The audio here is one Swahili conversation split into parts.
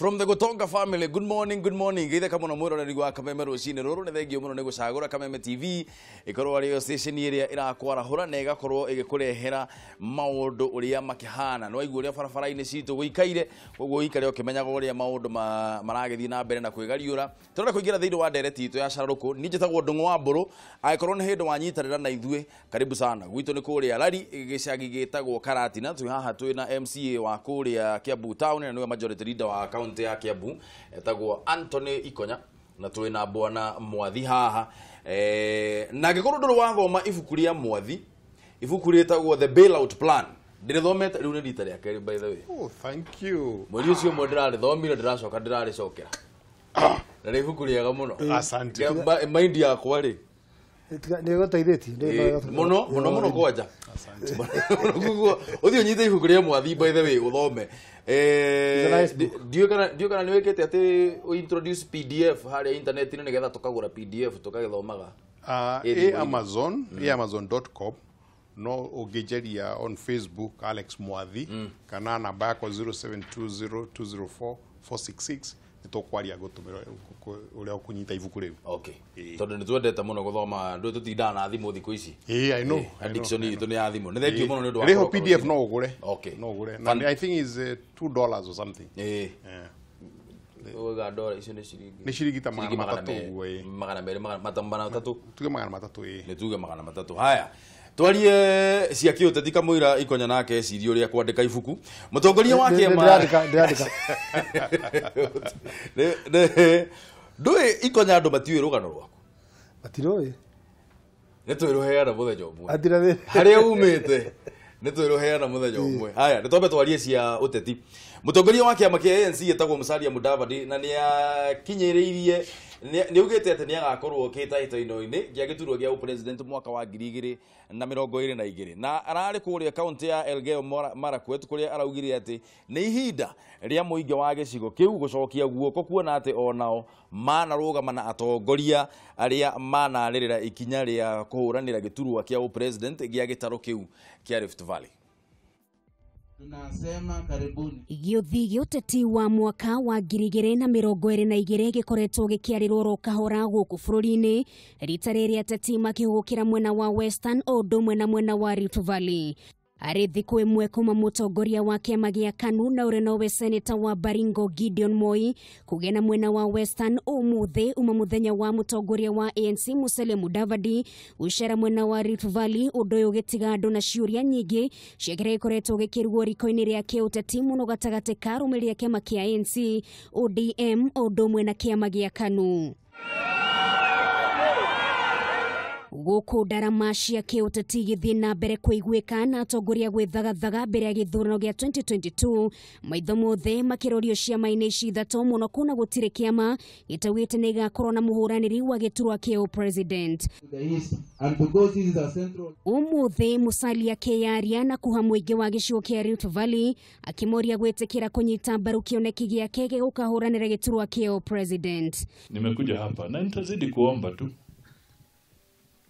From the Gotonga family, good morning, good morning. Githe kama na mwero na rigwa Kameme rucine ruru ne thengio muno ne gucagura Kameme TV ikorwo radio station iria irakwara hura na igakorwo igikurehera maundu uria makihana no igwo uria barabara-ini citu guikaire koguo ikare ukimenyaga uria maundu maragithii na mbere na kwigariura turenda kuingira thiini wa ndereti itu ya Cararuku ni njitagwo Ndungu wa Mburu aikorwo ni hindu wanyitarira na ithue karibu sana gwitu ni kuria Lari gicagi gitagwo Karatina twi haha twi na MCA wa kuria Kiambu town na niwe majority leader wa county ya Kiambu etagwo Anthony Ikonya na twi na bwana Mwathi haha na gikorwo nduru wathoma ibuku ria Mwathi ibuku ritagwo The Bailout Plan ndirithomete riu ni rita ria keri by the way. Oh, thank you. Mweri ucio mo ndirarithomire ndiracoka ndiraricokera na ibuku riega muno Asante mind yakwa ri ni goteithĩtie muno kwanja uthio nyite ibuku ria Mwathi by the way uthome dio kana ni wekete ati u introduce PDF haria internet ni getha tukagura PDF tukagithomaga amazon.com no ugejeria on Facebook Alex Mwathi kana namba yako 0720204466 nitokwaria gutumira uria ukunyita ibuku riu. Okay. Tondu ni twendete muno guthoma ndu tutinda na thimu thiku ici. I know. Addiction itu ni ya thimu. Ni thengio muno ni ndu wa. Reho PDF no ugure. Okay. No ugure. And I think is $2 or something. Oga dola icio ni ciringi. Ni ciringi ta magana matatu we. Magana meri magana matatu. Tuge magana matatu Ni tuge magana matatu. Haya. Twarie cia kiuteti kamwira Ikonya nake cirio ria kwandika ibuku mutongoria wa kiama ndandika ndui Ikonya andu matiwe rugano rwaku matiroi nitwiruheana muthenya umwe atira haria umite nitwiruheana muthenya umwe haya nitombe twarie cia uteti mutongoria wa kiama kia ANC etagwo Musalia Mudavadi na ni akinyiriirie ni ugite ati ni agakorwo kitahito-ini gia giturwo gia president mwaka wa 2022 na arari kuria county ya Elgeyo Marakwet kuria araugire ati ni ihinda ria muingi wa gicigo kiu gucokia guoko kuona ati onao manarugama na atongoria aria manarĩrĩra ikinya ria kuhuranira giturwa kia president gia gitaro kiu kia Rift Valley. Tunasema karibuni. Giuthi giuteti wa mwaka wa 2022 gikoretwo gikiarirwo ro kahora guku bururi-ini rita riri ateti makihugukira mwena wa Western odo mwena wa Rift Valley. Ari thiku imwe kuma mutongoria wa kiama gia KANU na ure nowe senator wa Baringo Gideon Moi kugena mwena wa Western umuthi muthenya wa mutongoria wa ANC Musalia Mudavadi ushera mwena wa Rift Valley udoyo gitiga andu na ciuria nyingi ciagire ikoretwo gikirwo riko-ini ria kiuteti muno gatagate ka rumiria kiama kia ANC ODM odo mwena kiama gia KANU. Guku ndarama cia kiuteti githii na mbere kuiguika na atongoria gwithagathaga mbere ya githurano gia 2022 maitho mothe makirorio ciama-ini ici ithatu muno kuna gutire kiama gitawite ni gakorwo na muhuraniri wa giturwa kia president. Umuthi Musalia kiaria na kuha muingi wa gicigo kia Rift Valley akimoria gwitikira kunyita mbaru kioneki giake gukahuranira giturwa kia president. Nimekuja hapa na nitazidi kuomba tu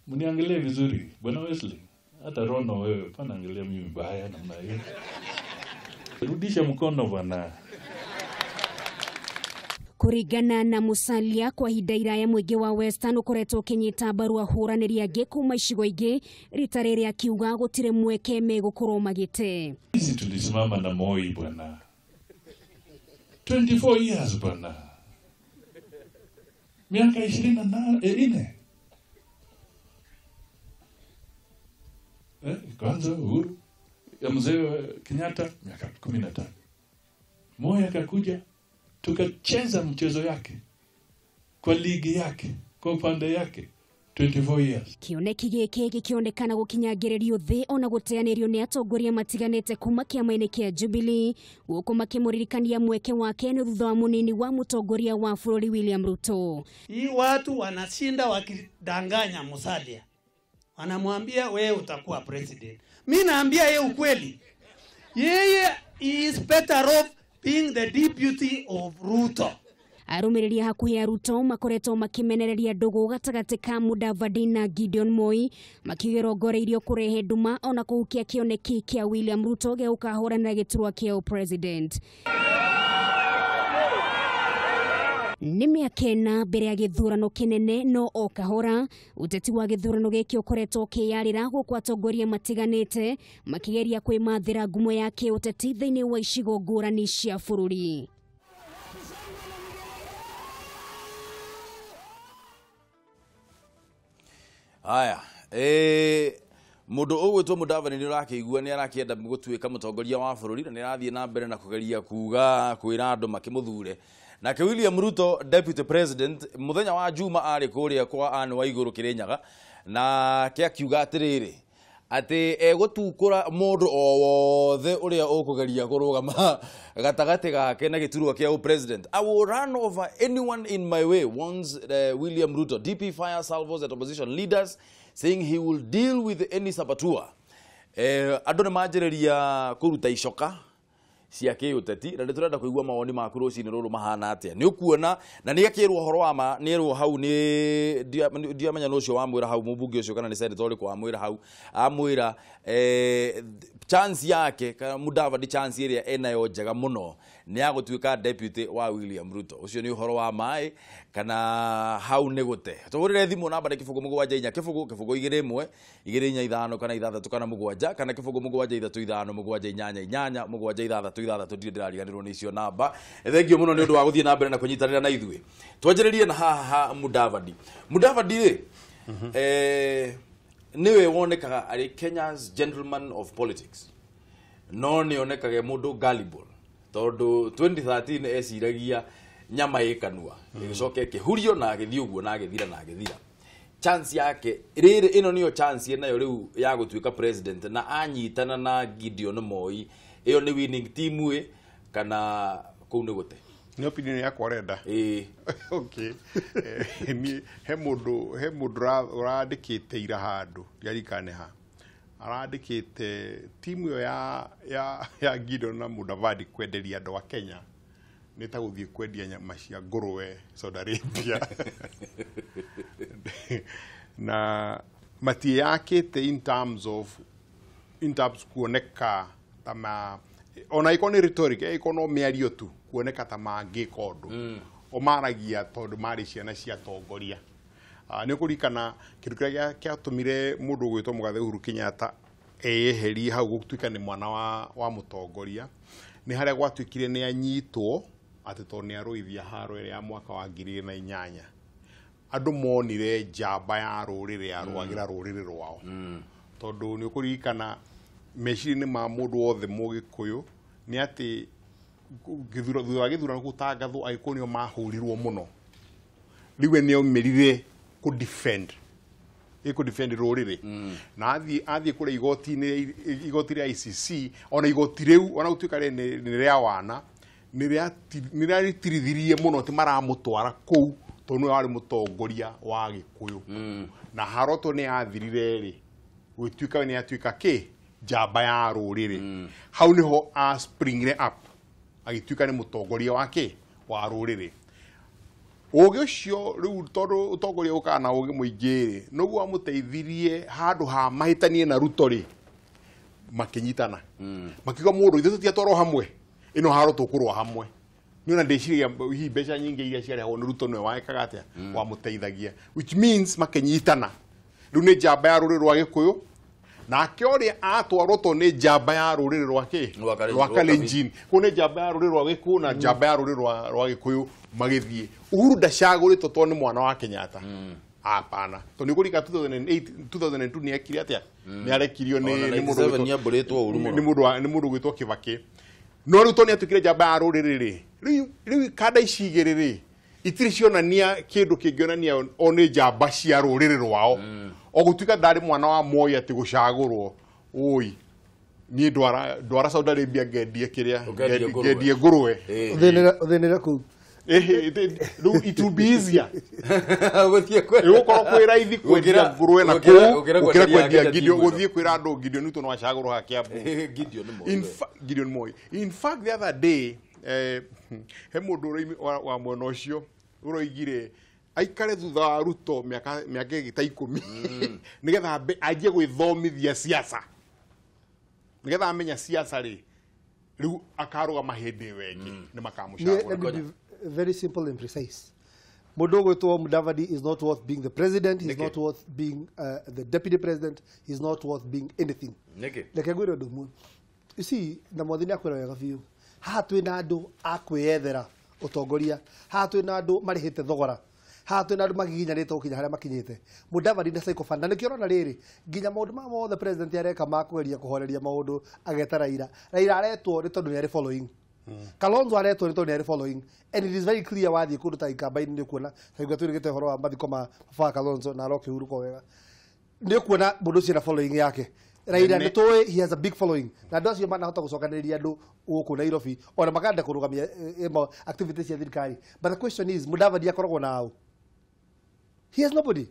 mniangalie vizuri bwana Wesley, hata Rono wewe pana angalia mimi baya namna hiyo. Rudisha mkono bwana. Kurigana na Musalia kwa hidaira ya mwege wa Western ukoretwo kinyita mbaru ahuraniri angi kuma icigo ingi rita riri akiuga gutire mweke megukorwo magite. Sisi tulisimama na Moi bwana 24 years bwana, miaka 24 kwanza Uhuru ya mzee Kenyatta miaka 15. Moi akakuja tukacheza mchezo yake kwa ligi yake kwa upande yake 24 years. Kioneki giki gikionekana gukinyagererio thi ona guteanirio ni atongoria matiganete kuma kiama-ini kia Jubilee guku makimuririkania mweke wake ni thutha wa munini wa mutongoria wa bururi William Ruto. Hii watu wanashinda wakidanganya Musalia. Anamwambia wewe utakuwa president. Mimi naambia yeye ukweli. Yeye is better off being the deputy of Ruto. Arumiriria hakuhi ya Ruto makoretwo makimenereria ndugu gatagati ka Mudavadi na Gideon Moi makigerongoreirio kurehe nduma ona kuhukia kioneki kia William Ruto ge ukahuranira giturwa kia president. nĩ mĩaka ĩna mbere ya gĩthurano kĩnene no o kahora ũteti wa gĩthurano gĩkĩ ũkoretwo ũkĩyarĩra gũkũ atongoria matiganĩte makĩgeria kwĩmathĩra ngumo ya kĩũteti thĩinĩ wa icigo ngũrani cia bũrũri. Aya, mundu ugwitwo Mudavadi ni urakigua ni arakienda gutuika mutongoria wa bururi na ni arathie na mbere na kugeria kuga kwira andu makimuthure. Nake William Ruto deputy president muthenya wa Juma ari kuria kwa Anne Waiguru Kirinyaga na kiakiuga atiriri ati egutukura mundu o wothe uria ukugeria kurugama gatagati gake na giturwa kia president. I will run over anyone in my way, once William Ruto. DP fire salvos at opposition leaders saying he will deal with any saboteur. Andu ni manjiriria kuruta icoka cia kiuteti na nditurenda kuigua mawoni maku rucini ruru mahana atia. Ni ukuona na ni akirwo horo wa ma ni rwo hau ni ndiamenya no cio wamwira hau mubunge ucio kana ni senator kwa amwira hau amwira chance yake kana Mudavadi chance iria enayo njega muno ni agutuika deputy wa William Ruto. Ucio ni horo wa mai kana hau ni gute tugurire thimu namba de kifugo mugwanja inya kifugo igire imwe igire inya ithano kana ithathatu kana mugwanja kana kifugo mugwanja ithatu ithano mugwanja inyanya inyanya mugwanja ithathatu ithathatu ndirariganirwo ni cio namba. Thengio muno ni undu wa guthie na mbere na kunyitanira na ithui. Twanjiririe na haha Mudavadi niwe wonekaga ari Kenya's gentleman of politics. No ni onekage mundu gullible. Tondu 2013 esiragia nyama ikanua igicoke kihurio na agithii uguo na agithira chance yake riri ino niyo chance nayo riu ya gutuika president na anyitana na Gideon Moi iyo ni winning team we kana kou ni gute ni opinion yakwa renda okay ni he mundu urandikite ira handu yarikane ha arandikite timu yo ya Gideon na Mudavadi kwenderia andu a Kenya ni ta guthie kwendia nyama cia nguruwe Saudi Arabia na mati yakite in terms kuoneka tama ona ikoni rhetoric ikono miario tu kuoneka tama ngikondo o maragia tondu mari ciana cia tongoria ni kurikana kindu kiria kiatumire mundu gwitwo Mugathe Uhuru Kenyatta eheri hau gutuika ni mwana wa mutongoria ni haria gwatuikire ni anyitwo ati to ni aruithia haro ire ya mwaka wa 2008 andu monire njamba ya rurire arwagira rurire rwao tondu ni kurikana mecini ma mundu wothe mugikuyu ni ati githurano gutangathwo aikonio mahurirwo muno riwe ni omirire ku defend rurire na athie kure igoti ria ICC ona igoti riu ona gutuika ni ria wana ni ria tirithirie muno ti maramutwara kou tondu wari mutongoria wa Gikuyu na haroto ni athirire ri gutuika ni atuika ki njamba ya rurire hau niho a springire up agituika ni mutongoria wake wa rurire ugi ucio riu tondu utongoria ukana ugi muingiri noguo amuteithirie handu ha mahitanie na Ruto ri makinyitana makiga mundu ithu tiatoro hamwe ino haro tukurwa hamwe ni ona ndeciria hi mbeca nyingi iria ciarehwo ni Ruto nwe waikaga atia wa muteithagia which means makinyitana riu ni njamba ya rurire rwa Gikuyu na akioria atwarwo to ni njamba ya rurire rwake rwa Kalenjin ko ni njamba ya rurire rwa Gikuyu na njamba ya rurire rwa Gikuyu magithie Uhuru ndacagurito to ni mwana wa Kenyatta hapana to ni kurika 2002 ni akiri atia ni arekirio ni mundu gwitwo Kibaki no riu to ni atukire njamba ya rurire riu kada icigiriri itiri cionania kindu kingionania oni njamba cia rurire rwao o gutuika ndari mwana wa Moi ati gucagurwo oi ni ndwara Saudi Arabia ngendie kiria ngendie nguruwe uthenera ku it will be easier guthie kwira raithi kwendia nguruwe na ukira kwendia Gideon guthie kwira andu Gideon nito no acagurwo ha Kiambu Gideon Moi in fact the other day he mundu wa mwena ucio uroigire aikare thutha wa Ruto miaka gita 10 nigetha ajie gwithomithia siasa nigetha amenya siasa ri riu akaruga mahindi wengi ni makamucagura very simple and precise Mudogo to Mudavadi is not worth being the president. He's Niki. not worth being the deputy president. He's not worth being anything. Niki. Lekegwiro dumu. You see, na mwathini akwira wega biu. Haha twina andu akwiyethera utongoria. Haha twina andu marihite thogora. Haha twina andu magiginyanite ukinya haria makinyite. Mudavadi na psychophant. Na nikio na riri nginya maundu ma mothe president areka makugeria kuhoreria maundu ageta Raila. Raila aretwo ni tondu ni ari following. Kalonzo aretwo ni tondu ni ari following. And it is very clear wathi kundu ta ikambaini ni kuona. Haiga twirigite horo wa mathiko ma baba Kalonzo na roke huruko wega. Ni kuona mundu cia following yake. Raila nitoe he has a big following. Na ndio acio manahota gucokaniriria andu guku Nairobi ona makanda kurugamia activities cia thirikari. But the question is Mudavadi akoragwo nao. He has nobody.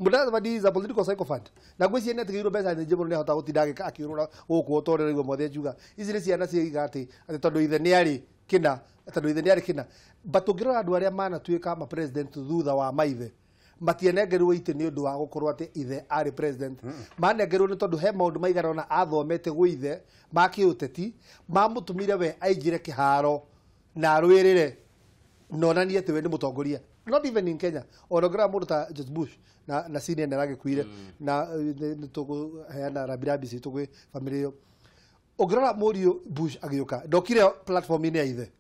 Mudavadi is a political psychopath. Na gweci ene tigiro mbeca nyingi muno nehota gutinda akirura guku otorerwo mothe njuga. Ici ni ciana ciiga ati tondu ithe ni ari kina, tondu ithe ni ari kina. But tungirora andu aria manatuika ma president thutha wa maithe. Matienengerwo ite ni undu wa gukorwo ati ithe ari president. Manengerwo ni tondu he maundu maigarona athomete gwithe ma kiuteti mamutumire we aingire kiharo na rwirire nonanie ati we ni mutongoria. Not even in Kenya. Orogra mundu ta George Bush na senior nerage kuire na tugu heana rabirabi si tugu family yo. Ogrora Morio Bush agioka. Dokire platform ni aithe.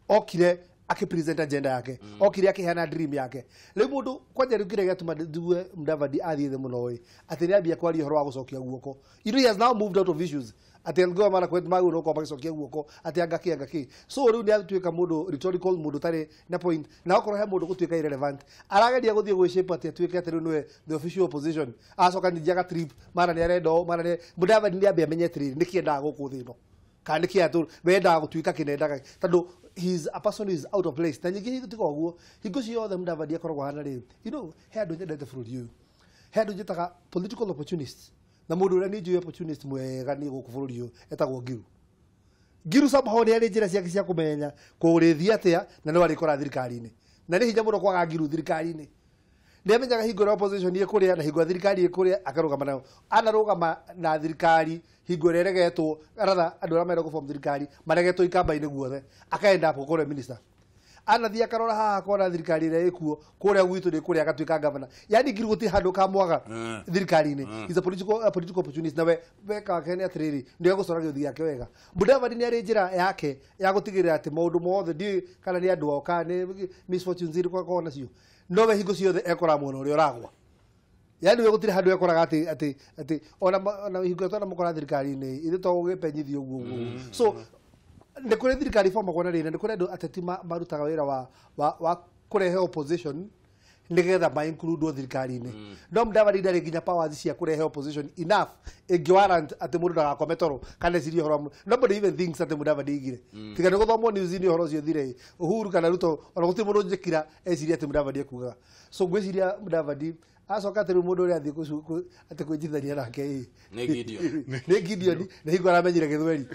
Okire akipresent agenda yake. Okire akiheana dream yake. Leo mundu kwanja rugire gatuma duwe Mudavadi athiithe muno wi. Ati ni ambia kwari horo wa gucokia guoko. You know he has now moved out of issues. Ati ngo mara kwet magu no kwa gucokia guoko. Ati angaki. So riu ni atuika mundu rhetorical mundu tare na point. Na okoro he mundu gutuika irrelevant. Arageria guthie gwicipa ati atuike ati riu the official opposition. Acoka ni jaga trip mara ni arendo mara ni Mudavadi ni ambia menye trip nikienda guku thino. Kandi kiatu wenda gutuika kinendaga. Tondu he's a person who is out of place. Na nyingi gutiko guo. Hingo cio the Mudavadi akoragwo hana ri. You know, he andu nyendete bururi uyu. He andu njitaga political opportunists. Na mundu uria ni njui opportunist mwega ni guku bururi uyu etagwo Giru. Giru somehow ni ari njira ciake cia kumenya kurithia atia na no ari kora thirikari-ini. Na ni hinya muno kwaga Giru thirikari-ini. Ni amenyaga hingo ya opposition ye kuria na hingo ya thirikari ye kuria akarugama nayo. Anarugama na thirikari hingo reregetwo aratha andu ara mera ku form thirikari maregetwo ikamba-ini guothe akaenda hapo kore minister. Anathia karora haha kora thirikari ire ikuo kuria gwitu ni kuria agatuika governor. Yani Giru guti handu kamwaga thirikari-ini. Is a political opportunist na we ka kene atiriri ndio gucora giothi yake wega. Mudavadi ni ari njira yake ya gutigirira ati maundu mothe ndi kana ni andu oka ni misfortunes iri kwa kona cio. No we hingo ciothe ekora muno uri uragwa. Yani we gutire handu ekoraga ati ona hingo tona mukora thirikari-ini ithe to gugipenyithio guo. So ne kure thirikari forma kona rina ne kure andu ateti marutaga wira wa kurehe opposition nigetha ma include thirikari-ini. No Mudavadi ndari nginya powers cia kurehe opposition enough warrant ati mundu ndagakome toro kana cirio horo. Nobody even thinks ati Mudavadi igire. Tiga guthomwo news ni horo cio thire Uhuru kana Ruto ona guti mundu njikira eciria ati Mudavadi akuga. So gwiciria Mudavadi acoka ati mundu uri athi ati kwijithania nake Ni Gideon. Ni Gideon na hingo aramenyire githweri.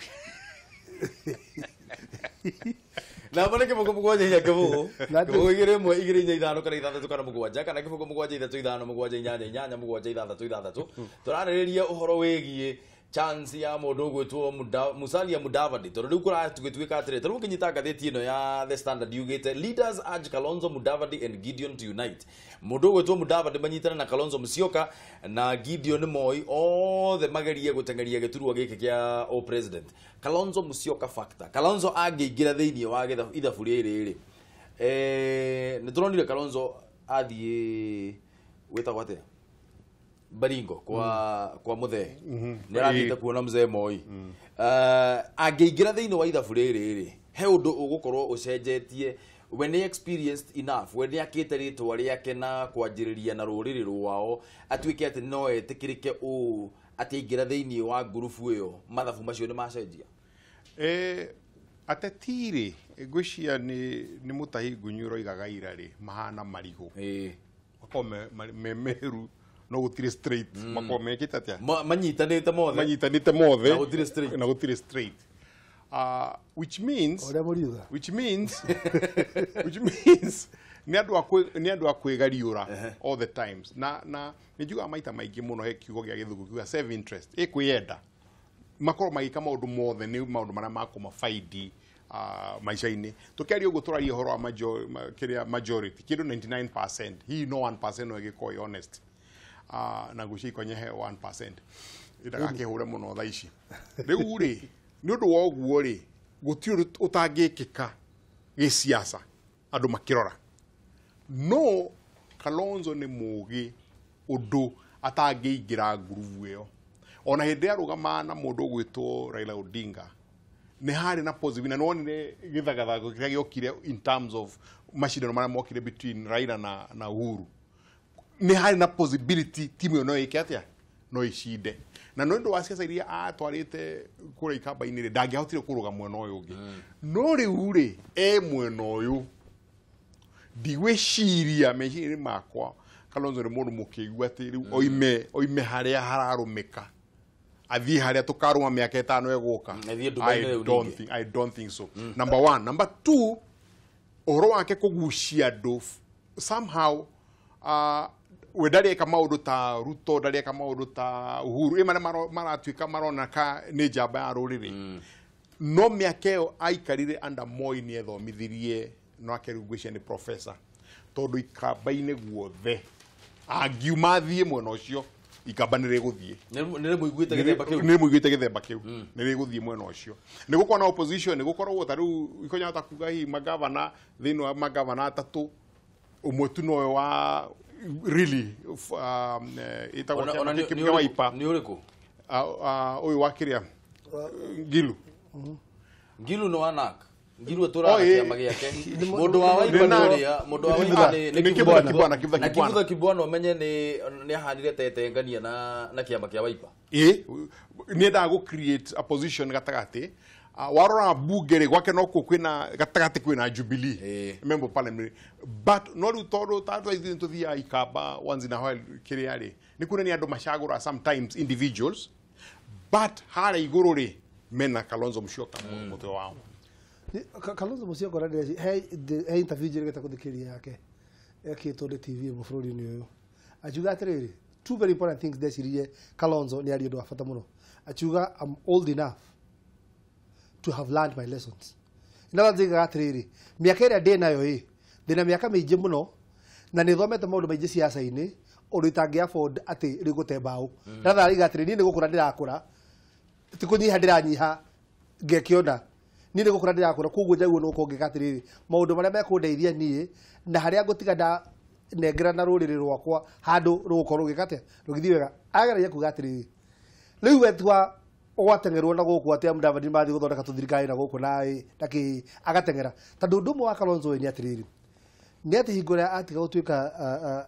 Na mbona kibugo mugwanja nya kibugo kibugo igire mwe igire nya ithano kana ithathatu kana mugwanja kana kibugo mugwanja ithatu ithano mugwanja inyanya mugwanja ithathatu turarĩrĩria uhoro wĩgie chance ya mundu gwitwo Musalia Mudavadi tondu riu kura tugituika atire tariu kinyita ngatheti ino ya The Standard yugite leaders urge Kalonzo Mudavadi and Gideon to unite. Mundu gwitwo Mudavadi manyitana na Kalonzo Musyoka na Gideon Moi othe magerie gutengeria giturwa giki kia o president. Kalonzo Musyoka factor. Kalonzo angĩingira thiini wa ithabu rĩrĩ nĩ turonire Kalonzo athie wetagwo atia Baringo kwa muthe ni rathite kuona mzee Moi angĩingira thiini wa ithabu rĩrĩ he undu ugukorwo ucenjetie when they experienced enough when they akite ritwa riake na kwanjiriria na ruriri rwao atuike ati no etikirike ati ingira thiini wa gurubu iyo mathabu macio ni macenjia atetiri gwiciria ni mutahi ngunyuro igagaira ri mahana marigo makome memeru no gutire straight makome kitatia manyitanite mothe na gutire straight which means ni andu akwigariura all the times na nijuga maita maingi muno he kiugo gia githugu kiuga self interest ikwiyenda makoro magika maundu mothe ni maundu maria makuma faidi maisha-inĩ tũkĩaria ũguo tũraria ũhoro wa majority kĩndũ 99% hihi no 1% no ĩgĩkorwo honest na ngũcia ikonyehe 1% ndagakĩhũre mũno thaa ici rĩu rĩ nĩ ũndũ wa ũguo rĩ gũtirĩ ũtangĩkĩka gĩciaca andũ makĩrora no Kalonzo nĩ mũũgĩ ũndũ atangĩingĩra ngurubu ĩyo ona hĩndĩ arũgama na mũndũ ũgwĩtwo Raila Odinga nĩ harĩ na positive na nonire gĩthagathago kĩrĩa gĩokire in terms of macindano marĩa mokire between Raila na Uhuru nĩ harĩ na possibility timu ĩyo no ĩke atĩa no icinde na no nĩ ũndũ wa ciaca iria atwarĩte kũrĩa ikamba-inĩ rĩ ndangĩahotire kũrũga mwena ũyũ ũngĩ no rĩu rĩ mwena ũyũ ndigwĩciria meciria makwa Kalonzo nĩ mũndũ mũkĩigua atĩ rĩu oime harĩa hararũmĩka athiĩ harĩa tũkarũma mĩaka ĩtano ĩgũka I don't think so number one number two ũhoro wake kũgucia andũ somehow we ndarĩka maũndũ ta Ruto ndarĩka maũndũ ta Uhuru marĩa maratuĩka maronaka nĩ njamba ya rũrĩrĩ no mĩaka ĩyo aikarire under Moi nĩ ethomithirie no akerugwĩcia nĩ professor tondũ ikamba-inĩ guothe angiuma thiĩ mwena ũcio ikamba nĩ rĩgũthiĩ nĩ mũiguĩte gĩthemba kĩu nĩ rĩgũthiĩ mwena ũcio nĩ gũkorwo na opposition nĩ gũkorwo ta rĩu ikonyata kuga hihi magavana thĩinĩ wa magavana atatũ ũmwe tu nowe wa really itagwo kĩa Wiper nĩ ũrĩkũ ũyũ wa kĩrĩa Gilu no anak Gilu tora kĩama gĩake mũndũ wa Wiper nĩ ũrĩa mũndũ wa Wiper nĩ Kibwana Kibwana ũmenye nĩ ahanire tetengania na kĩama kĩa Wiper nĩ endaga gũ create a position gatagatĩ warora bunge rĩ gwake no kwĩna gatagatĩ kwĩna Jubilee member parliament but no rĩu tondũ tatũ tũthia ikamba once in a while kĩrĩa rĩ nĩ kuonania andũ macagũra sometimes individuals but harĩa igũrũ rĩ mena Kalonzo Musyoka mũtwe wao Kalonzo Musyoka rĩrĩa he interview njĩrĩgĩte gũthikĩria yake ekĩtwo nĩ TV bũrũri-inĩ ũyũ ajuga atĩrĩrĩ two very important things ndecirie Kalonzo nĩ aria ũndũ wa bata mũno ajuga I'm old enough to have learned my lessons ina njigaga atĩrĩrĩ mĩaka ĩrĩa ndĩ nayo ndĩna mĩaka mĩingĩ mũno na nĩ thomete maũndũ maingĩ ciaca-inĩ ũndũ itangĩ afford atĩ rĩgũte mbaũ na thaa riga atĩrĩ niĩ nĩ gũkũra ndĩrakũra ti kũnyiha ndĩranyiha ngekĩona niĩ nĩ gũkũra ndĩrakũra koguo njaguo no kũngĩka atĩrĩrĩ maũndũ marĩa mekũndeithia niĩ na harĩa ngũtiga nengera na rũrĩrĩ rwakwa handũ rũgũkorwo rũgĩka atĩa rũgĩthiĩ wega ageragia kuga atĩrĩrĩ rĩu wetua ũgwatengerwo na gũkũ atĩ Mudavadi mathiĩ gũthondeka tũthirikari na gũkũ na kĩ agatengera tondũ ũndũ ũmwe wa Kalonzo nĩ atĩrĩrĩ nĩ atĩ hingo ĩrĩa atiga gũtuĩka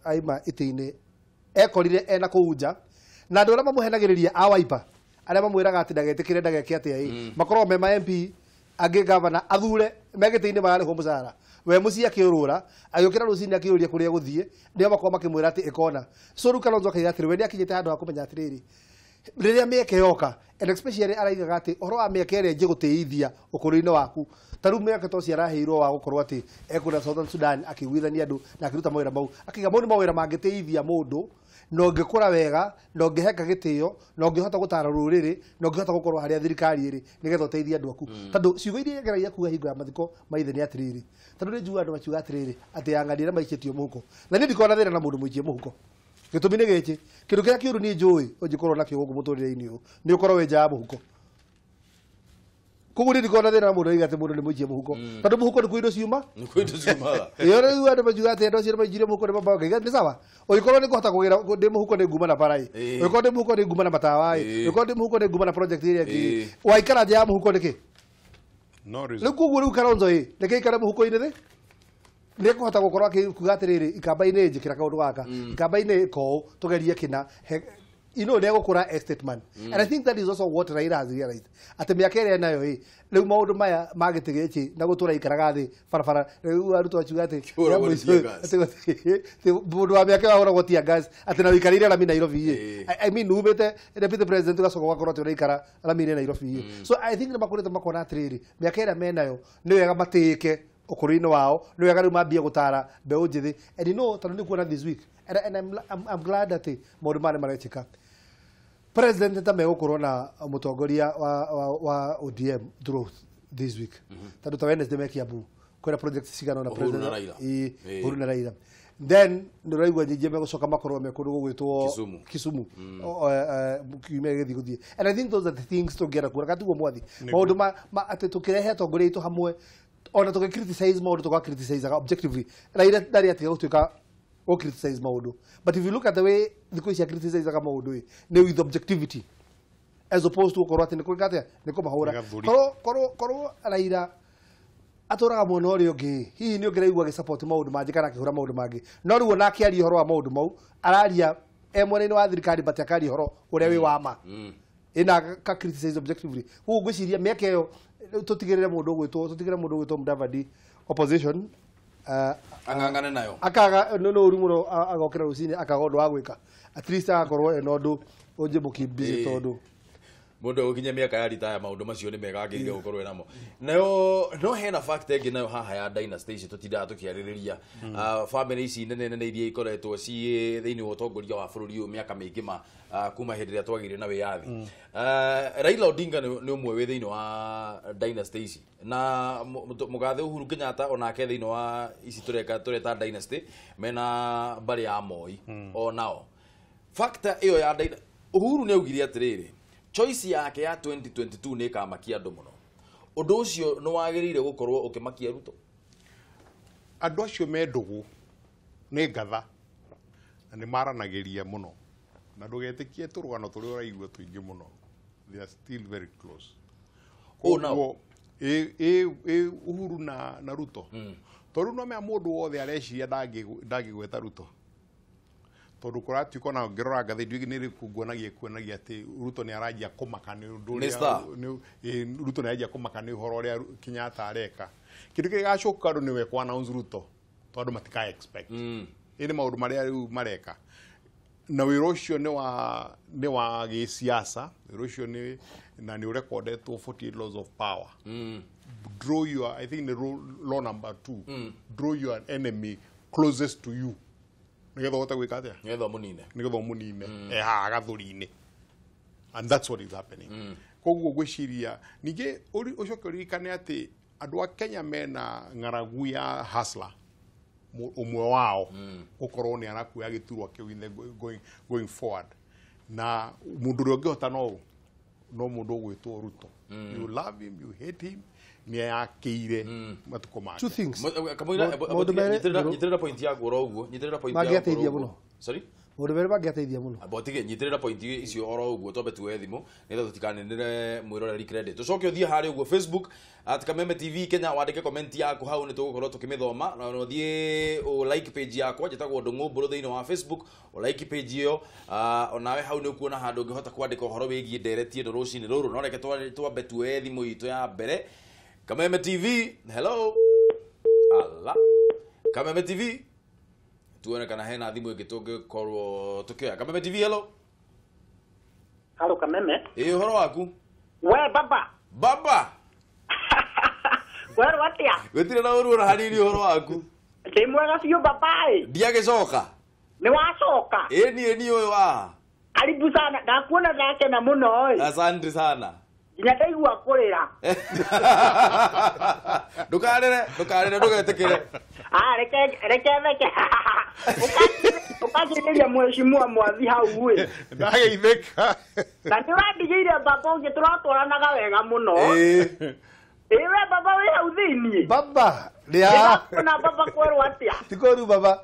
aima itĩ-inĩ ekorire ena kũu nja na andũ arĩa mamũhenagĩrĩria a Wiper arĩa mamwĩraga atĩ ndagetĩkĩre ndageke atĩa makoragwo me ma MP angĩ gavana athure megĩtĩ-inĩ mararĩhwo mũcara we mũciĩ akĩũrũra agĩũkĩra rũcinĩ akĩũria kũrĩa gũthiĩ nĩo makorwo makĩmwĩra atĩ ĩkona so rĩu Kalonzo akaiga atĩrĩ we nĩ akinyĩte handũ ha kũmenya atĩrĩrĩ rĩrĩa mĩeke yoka and especially araigaga atĩ ũhoro wa mĩeke ĩrĩa njĩgũtĩithia ũkũrũ-inĩ waku ta rĩu mĩeke toci araheirwo wa gũkorwo atĩ ekũrĩa Southern Sudan akĩiguithania andũ na akĩruta mawĩra mau akĩiga mau nĩ mawĩra mangĩteithia mũndũ na ũngĩkũra wega na ũngĩheka gĩtĩo na ũngĩhota gũtara rũrĩrĩ na ũngĩhota gũkorwo harĩa thirikari ĩrĩ nĩgetha ũteithie andũ aku tondũ ciugo iria ngeragia kuga hingo ya mathiko maithe nĩ atĩrĩrĩ tondũ nĩ njiguaga andũ makiuga atĩrĩrĩ atĩ ang'ania maikĩtio mũhuko na niĩ ndikona thĩna na mũndũ mũikie mũhuko gĩtũmi nĩ gĩkĩ kĩndũ kĩrĩa kĩũru niĩ njũĩ ũngĩkorwo nakĩo gũkũ mũtũrĩre-inĩ ũyũ nĩ ũkorwo wĩ nja ya mũhuko koguo niĩ ndikona thĩna na mũndũ oiga atĩ mũndũ nĩ mũikie mũhuko tondũ mũhuko nĩkuo indo ciuma ĩyo rĩu andũ makiuga atĩ andũ acio nĩ maingire mũhuko nĩ mambaga ngaiga nĩ sawa ũngĩkorwo nĩ kũhota kũgĩra ndĩ mũhuko nĩ nguma na bara ũngĩkorwo ndĩ mũhuko nĩ nguma na matawa ũngĩkorwo ndĩ mũhuko nĩ nguma na project ĩrĩa ĩngĩ waikara nja ya mũhuko nĩkĩ rĩu koguo rĩu Kalonzo nĩkĩ ikare mũhuko-inĩ thĩ nĩ kũhota gũkorwo akĩuga atĩrĩrĩ ikamba-inĩ njĩkĩra kaũndũ gaka ikamba-inĩ koo tũgerie kĩna nĩ egũkũra estate man and I think that is also what Raila has realized atĩ mĩaka ĩrĩa nayo rĩu maũndũ maya ma gĩtĩ gĩkĩ na gũtũra ikaraga thĩ barabara rĩu arutwo akiuga atĩ mũndũ wa mĩaka wahũragwo tia gas atĩ na wĩikarĩire rami Nairobi I mean umĩte deputy president ũgacoka ũgakorwo atĩ ũraikara rami-inĩ Nairobi so I think nĩ makũrĩte makona atĩrĩrĩ mĩaka ĩrĩa menayo nĩ wega matĩĩke ũkũrũ-inĩ wao nĩ wega rĩu mambie gũtara mbeũ njĩthĩ and nĩ kuona this week and I'm glad atĩ maũndũ maya nĩ marekĩka president ta megũkorwo na mũtongoria wa ODM this week tadu ta Wednesday mekia bu kwera project sigana na Uhuru na president Raila. Uhuru na Raila then ndiraigwa nyingi megocoka makoro mekuru gugwitwo Kisumu kiume githi guthie and I think those are the things to get akura katugo mwathi maundu ma ate tukirehe atongoria itu hamwe ona tuke criticize maundu tuka criticize objectively Raila ndari ati gutuika o criticize maundu but if you look at the way the question criticize maundu ne with objectivity as opposed to korwa ati nikwigate niko mahura koro Raila atoraga mwana uri ungi hihi ni ungiraigua gi support maundu mangi kana kihura maundu mangi no riu nake ari horo wa maundu mau araria mwena-ini wa thirikari but akari horo uria wi wama ina ka criticize objectively hu ngwiciria miaka iyo tutigirire mundu gwitwo Mudavadi opposition angangane nayo akaga no uri muno agokira rucini akagondu wa gwika at least akorwo enondu unje mukibizi tondu mundu ukinya miaka ya retire maundu macio ni mega ngirige gukorwo namo no hena fact egi nayo haha ya dynasty ici tutindaga tukiaririria family ici nene iria ikoretwo ci thiini wa utongoria wa bururi uyu miaka mingi ma kuma hindi ria twagire na wiyathi Raila Odinga ni umwe wi thiini wa dynasty ici na mugathe Uhuru Kenyatta onake thiini wa ici tureta dynasty mena bari ya Moi onao factor iyo ya Uhuru ni augire atiriri choice yake ya 2022 ni kamakia andu muno undu ucio no wagirire gukorwo ukimakia Ruto andu acio mendugu ni ngatha na ni maranagiria muno na ndugetikie turugano turi uraigua tuingi muno they are still very close no Uhuru na Ruto tondu no me mundu wothe areciria ndangigweta Ruto tondu kuratuika na ngirora ngathi ndwigi ni kuonagia ati Ruto ni arajia kumaka ni undu Ruto ni arajia kumaka ni uhoro ria Kenyatta areka kindu kigacoka ndo niwe kwa announce Ruto tondu matika expect ini maundu maria riu mareka na wiro ucio ni wa gisiasa wiro ucio ni na ni recorded 48 laws of power draw your I think the law number 2 draw your enemy closest to you nigetha wota gwika atia nigetha munine ha gathuri-ini and that's what is happening koguo gwiciria ninge ucoke ririkane ati andu a Kenya mena ng'aragu ya hustler umwe wao ukorwo ni arakuya giturwa kiu going forward na mundu uri ungihota no mundu gwitwo Ruto you love him you hate him ni yakire matuko make two things kamuira nyitirira point ya goro uguo nyitirira point ya goro sorry mundu mere bangiateithia muno abotige nyitirira point icio oro uguo tobe tuwe thimu nitha tutikanenere mwiroreri credit tucoke uthie hari uguo Facebook @Kameme TV Kenya wandike comment yaku hau ni tugukorwo tukimithoma na no thie o like page yakwa njitagwo ndungu mburu thiini wa Facebook o like page iyo onawe hau ni ukuona handu ngihota kwandika uhoro wigie nderetie ndo rucini ruru no reke twambe tuwe thimu itu ya mbere Kameme TV hello alla Kameme TV tuone kana hena thimu ingi korwo tukioya Kameme TV hello Kameme uhoro waku we baba wewe watia wetire na uru hanini uhoro waku ndi mwega biu baba ndiagicoka ni wacoka ni uyu karibu sana ndakuona zake na muno asante sana inateigua kurira ndukarire ndugetikire reke ukajiriria mheshimiwa mwathi hau we ndageitheka na ndirandigire baba ungi turatwaranaga wega muno we baba we hau thiini baba ria kuna baba kweru atia tikoru baba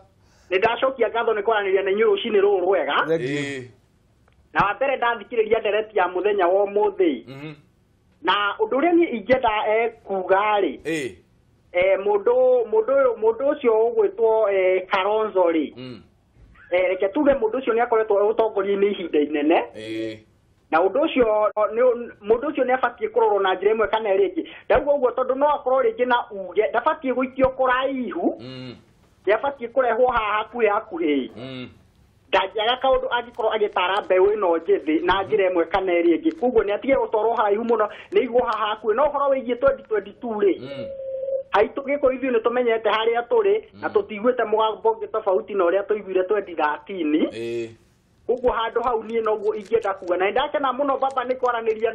ndacokia ngatho ni kwaraniria na inyuĩ rũcinĩ rũrũ rwega na wa mbere ndathikĩrĩria ndereti ya mũthenya wa ũmũthĩ na ũndũ ũrĩa niĩ ingĩenda kuga-rĩ mũndũ ũcio ũgwĩtwo Kalonzo-rĩ reke tuge mũndũ ũcio nĩ akoretwo ũtongoria-inĩ ihinda inene na ũndũ ũcio nĩ abatiĩ kũrorwo na njĩra ĩmwe kana ĩrĩa ĩngĩ ndauga ũguo tondũ no akorwo rĩngĩ na uge ndabatiĩ gũikio kũraihu yabatiĩ kũrehwo haha hakuhĩ ndagiaga kaundu angikorwo agitara mbeũ ĩno njĩthĩ na njĩra ĩmwe kana ĩrĩa ĩngĩ koguo nĩ atige gũtwarwo haraihu mũno nĩ igwo haha hakuhĩ no ũhoro wĩgiĩ 2022-rĩ haitũ gĩkũyũ ithuĩ nĩ tũmenyete harĩa tũrĩ na tũtiguĩte mũgambo ũngĩ tofauti na ũrĩa tũiguire 2013 Ugo hado hau nie no ingenda kuga na ndakena muno baba ni kwaraniria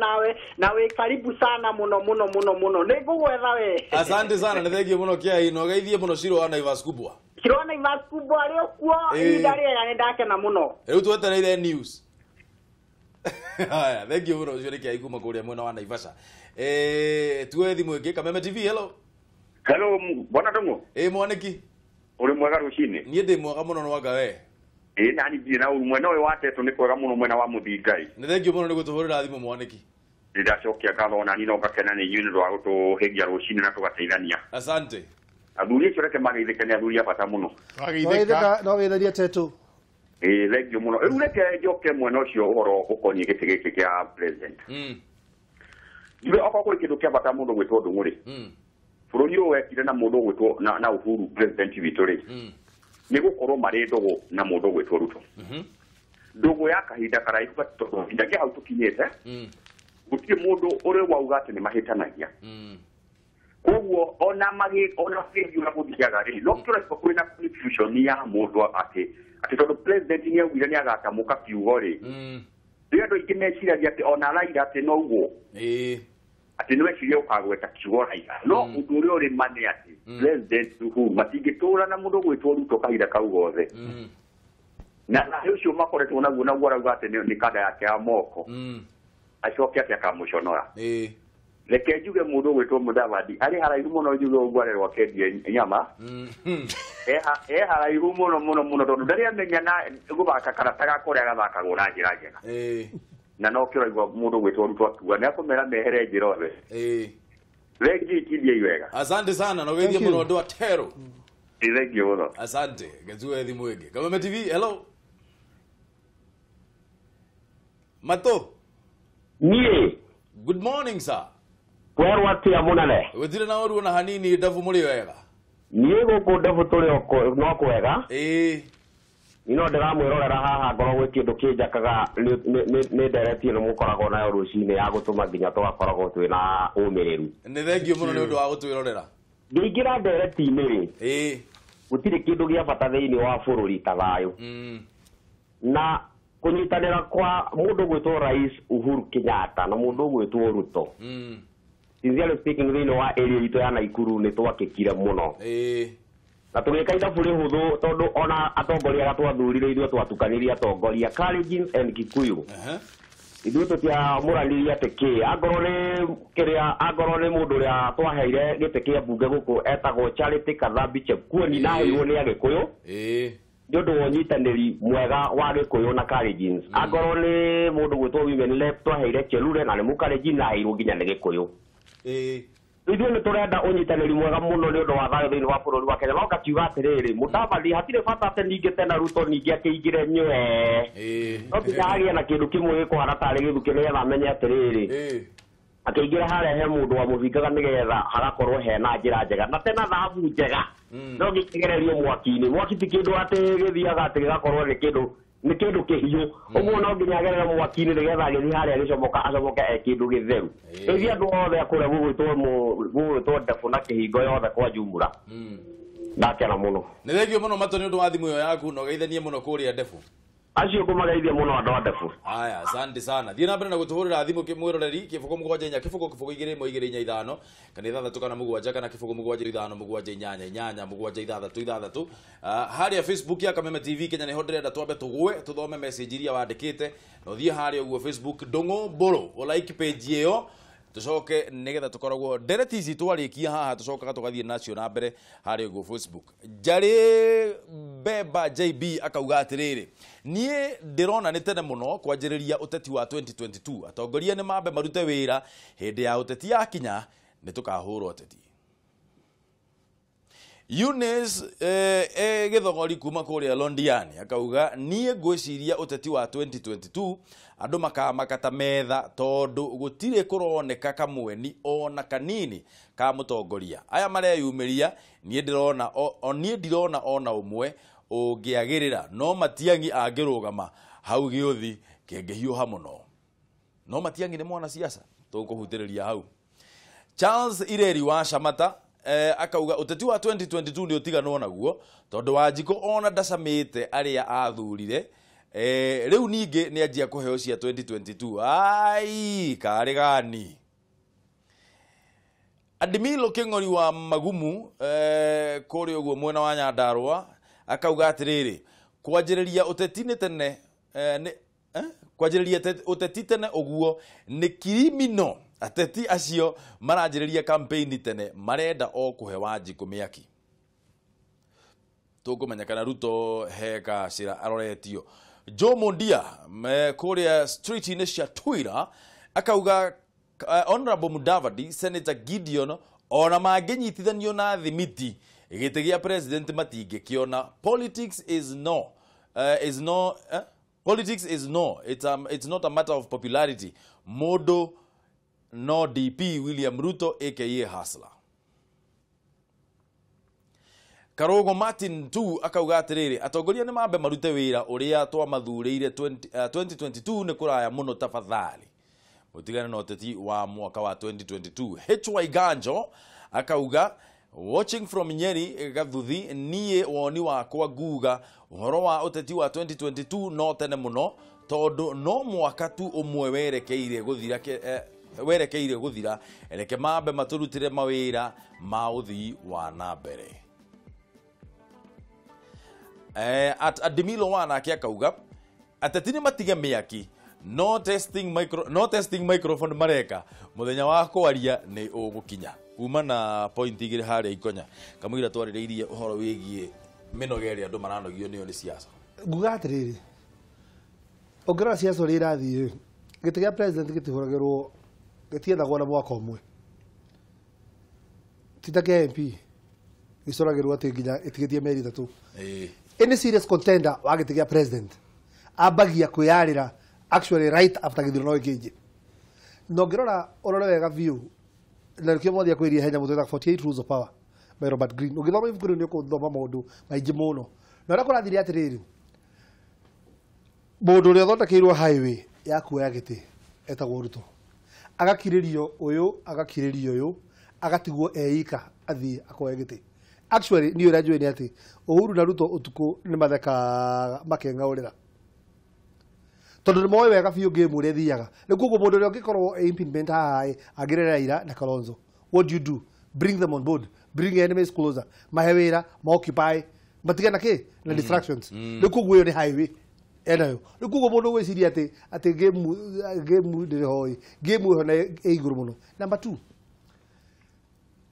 nawe karibu sana muno nigugwetha we. Asante sana nithengio muno kia ino geithie muno Shiro wa Naivas kubwa. Shiro wa Naivas kubwa ari kuo indari ya ndakena muno. Riu twetereire news. Haya, thengio muno ucio ni kia ikuma kuria mwena wa Naivasha. Tuwe thimu ingi Kameme TV. Hello Bwana Tongo. Mwaniki Uri mwega rucini. Nie ndi mwega muno no wanga we. Nani jina mwena we watetu ni kwega muno mwena wa Muthigai. Nithengio muno ni gutuhurira thimu Mwaniki. Ndacokia ngatho na nino gakena ni yuni rwa gutuhegia rucini na tugateithania. Asante. Athuri acio reke mageithike ni athuri abata muno. No geitharia tetu. Thengio muno. Riu reke njoke mwena ucio uhoro ukonie giti giki kia president. Ibe oko kuri kindu kia bata muno gwitwo ndunguri. Bururi uyu wekire na mundu gwitwo na Uhuru president witu ri. Ni gukorwo mari ndogo na mundu gwitwo Ruto. Ndogo ya kahinda karaihu gatoto ndakia hau tukinyete. Gutie mundu uri wauga ati ni mahitanagia. Koguo ona fegi ura guthiaga ri no kira kuri na confusion ya mundu ati tondu president ni augire ni agatamuka kiugo ri. Ndio ikimeciragia ati ona raira ati no ugo. Ati no eciria ukagweta kiugo raira. No undu uri uri mane ati president Uhuru matingitura na mundu gwitwo Ruto kahinda kau gothe. Na ucio makoretwo naguo na guarauga ati ni kada yake ya moko. Acoke ati akamuconora. Reke njuge mundu gwitwo Mudavadi ari haraihu muno njuge ugwarerwa kendia nyama. Haraihu muno tondu ndari amenya na gubaka karataga kuria gathakagwo na njira njega. Na no kiraigwa mundu gwitwo Ruto akuga ni akumera mehere njira othe. Regi kidia iwega. Asante sana no geithie muno ndo atero. Regi muno. Asante gezuwe thimu ingi Kameme TV. Hello Mato. Nie. Good morning sir. Kwerwa tia munane. Wetire na oru na hanini ndavu muri wega. Nie guku ndavu turi no kwega. Ino ndiramwirorera haha ngoro gwi kindu kinjakaga ni ndereti no mukoragwo nayo rucini ya gutuma nginya twakoragwo twina umiriru. Ni thengio muno ni undu wa gutwirorera. Ngingira ndereti-ini ri. Gutire kindu gia bata thiini wa bururi ta thayu. Na kunyitanira kwa mundu gwitwo Rais Uhuru Kenyatta na mundu gwitwo Ruto. Sincerely speaking thiini wa area itu ya Naikuru ni twakikire muno. Na tugikaida buri huthu tondu ona atongoria gatwathurire ithuĩ twatukanirie atongoria Kalenjin and Kikuyu. Ithuĩ tũtiamũranirie atĩ kĩ angorwo nĩ mũndũ ũrĩa twaheire gĩtĩ kĩa mbunge gũkũ etagwo Charity Kathambi Chepkuoni na aheirwo nĩ Agĩkũyũ nĩ ũndũ wa ũnyitanĩri mwega wa Gĩkũyũ na Kalenjin. Angorwo nĩ mũndũ gwĩtwo Women Rep twaheire Chelule na nĩ Mũkalenjin na aheirwo nginya nĩ Gĩkũyũ. Ithuĩ nĩ tũrenda ũnyitanĩri mwega mũno nĩ ũndũ wa thayũ thĩinĩ wa bũrũri wa Kenya. No ngakiuga atĩrĩrĩ Mudavadi hatirĩ bata atĩ ningĩ tena Ruto ningĩ akĩingĩre nyue. No nginya hagĩe na kĩndũ kĩmwe gĩkũhana tarĩ gĩthukĩ nĩgetha amenye atĩrĩrĩ akĩingĩra harĩa he mũndũ wa mũthingaga nĩgetha hagakorwo hena njĩra njega na tena thahabu njega. No gĩkĩgererio mwaki-inĩ. Mwaki ti kĩndũ atĩ gĩthiaga atĩ gĩgakorwo nĩ kĩndũ kĩhiũ. Ũguo no nginya agerere mwaki-inĩ nĩgetha agĩthiĩ harĩa acomoke kĩndũ gĩtheru. Ĩthiĩ andũ othe akũrĩa gũgwĩtwo ndebu na kĩhingo yothe kwa Jumura. Ndakena mũno. Nĩ thengio mũno Matũ nĩ ũndũ wa thimũ ĩyo yaku no geithanie mũno kũrĩa ndebu. Acio ngũmageithia mũno andũ a ndebu. Aya, asante sana. Thiĩ na mbere na gũtũhũrĩra thimũ mwĩroreri kĩbũgũ mũgwanja inya kĩbũgũ 2-1-2-5 kana 6 kana mũgwanja kana kĩbũgũ mũgwanja 5-7-8-8 mũgwanja 6-6. Harĩa Facebook ya Kameme TV Kenya nĩho ndĩrenda twambe tũgũe tũthome message iria wandĩkĩte na ũthiĩ harĩa ũguo Facebook Ndũng'ũ Mbũrũ o like page ĩyo tucoke nigetha tukoragwo ndereti ici twarikia haha tucokaga tugathie nacio na mbere harĩ go Facebook. Jari Beba JB akauga atiriri nie ndirona ni tene muno kwanjiriria uteti wa 2022 atongoria ni mambe marute wira hindi ya uteti yakinya ni tukahurwo uteti. Eunice githogori kuma kuria Londiani akauga nie ngwiciria uteti wa 2022 andu makamakata metha tondu gutire kuroneka kamweni ona kanini ka mutongoria aya mareyumiria nie ndirona ona umwe ungiagirira no Matiang'i angirugama hau Giuthi kengehiuha muno. No Matiang'i ni mwana siasa tukuhutiriria hau. Charles Ireri wa Shamata akauga uteti wa 2022 ni utiganwo naguo tondu Wanjiku ona ndacamite aria athurire riu ninge ni anjia kuheo cia 2022 ai kare gani Adimilo King'ori wa Magumu kuri uguo mwena wa Nyandarua akauga atiriri kwanjiriria utetini tene kwanjiriria uteti tene uguo ni kirimino ateti acio maranjiriria campaign tene marenda o kuhe Wanjiku miaki tukumenya kana Ruto heka cira aroretio Joe Mondia kuria street ini cia Twitter akauga Honorable Mudavadi, Senator Gideon, ona mangenyitithanio na thimiti gite gia president matinge kiona politics is no politics is no it's not a matter of popularity modo no DP William Ruto aka Hustler Karogo Martin tu akauga atiriri atongoria ni mambe marute wira uria twa mathureire 2022 ni kuraya muno tafadhali utigana na uteti wa mwaka wa 2022 HY Ganjo akauga watching from Nyeri Gathuthi nie woni wakwa nguga uhoro wa uteti wa 2022 no tene muno tondu no mwaka tu umwe werekeire guthira eleke mambe maturutire mawira ma uthii wa nambere at Adimilo wana akauga atetini matige miaki no testing microphone mareka muthenya wa kwaria ni ugukinya kuma na point igire haria ikonya kamwira twaririirie uhoro wigie minogeri andu maranogio niyo ni siasa nguga atiriri ongerera siasa uri irathie gite gia president gitihuragirwo gitiethagwo na mwaka umwe titake MP gicoragirwo ati nginya itigitie meri 3 any serious contender wa gite gia president abagia kwiyarira actually right after githurano ikije no ngirora orore wega view na rikio mothia kwiria henya mutweta 48 rules of power by Robert Greene ugithoma ibuku ni kuthoma maundu maingi muno na ora kurathiri atiriri mundu uri thondekeirwo highway ya kuoya giti etagwo Ruto agakiririo uyu agatigwo eika athii akoya giti actually ni ura njwe ni ati Uhuru na Ruto utuku ni matheka makengaurira tondu ni moyo wega biu game uri thiaga ni kugo mundu uri ngikorwo implement hai agirera ira na Kalonzo what do you do bring them on board bring enemies closer mahewira ma occupy matigana ke na distractions ni kugo yo ni highway enayo ni kugo mundu weciria ati game de hoi game ho na iguru muno number 2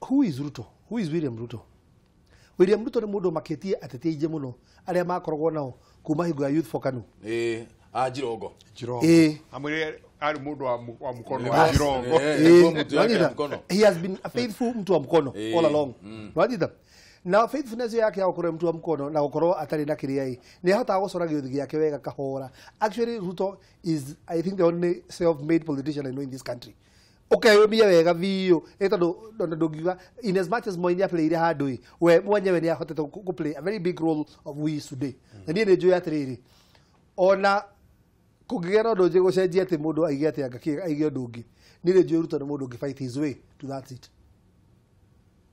who is Ruto who is William Ruto ni mundu maketie atetie ije muno aria makoragwo nao kuma higo ya youth for Kanu Jirongo amwire ari mundu wa mukono wa Jirongo he has been a faithful mtu wa mkono all along wajida na faithfulness yake ya gukora mtu wa mkono na gukorwo atari na kiriai ni hota gucora giuthi yake wega kahora actually Ruto is I think the only self-made politician I know in this country okay we bia wega vio etado ndongiga in as much as moinia play ire handui we mwenyewe ni ahotete ku play a very big role of we today na ni njoy atiriri ona kugera ndo je gucenjia ati mundu aige ati aige ndungi ni njoy Ruto ni mundu ngi fight his way to that seat.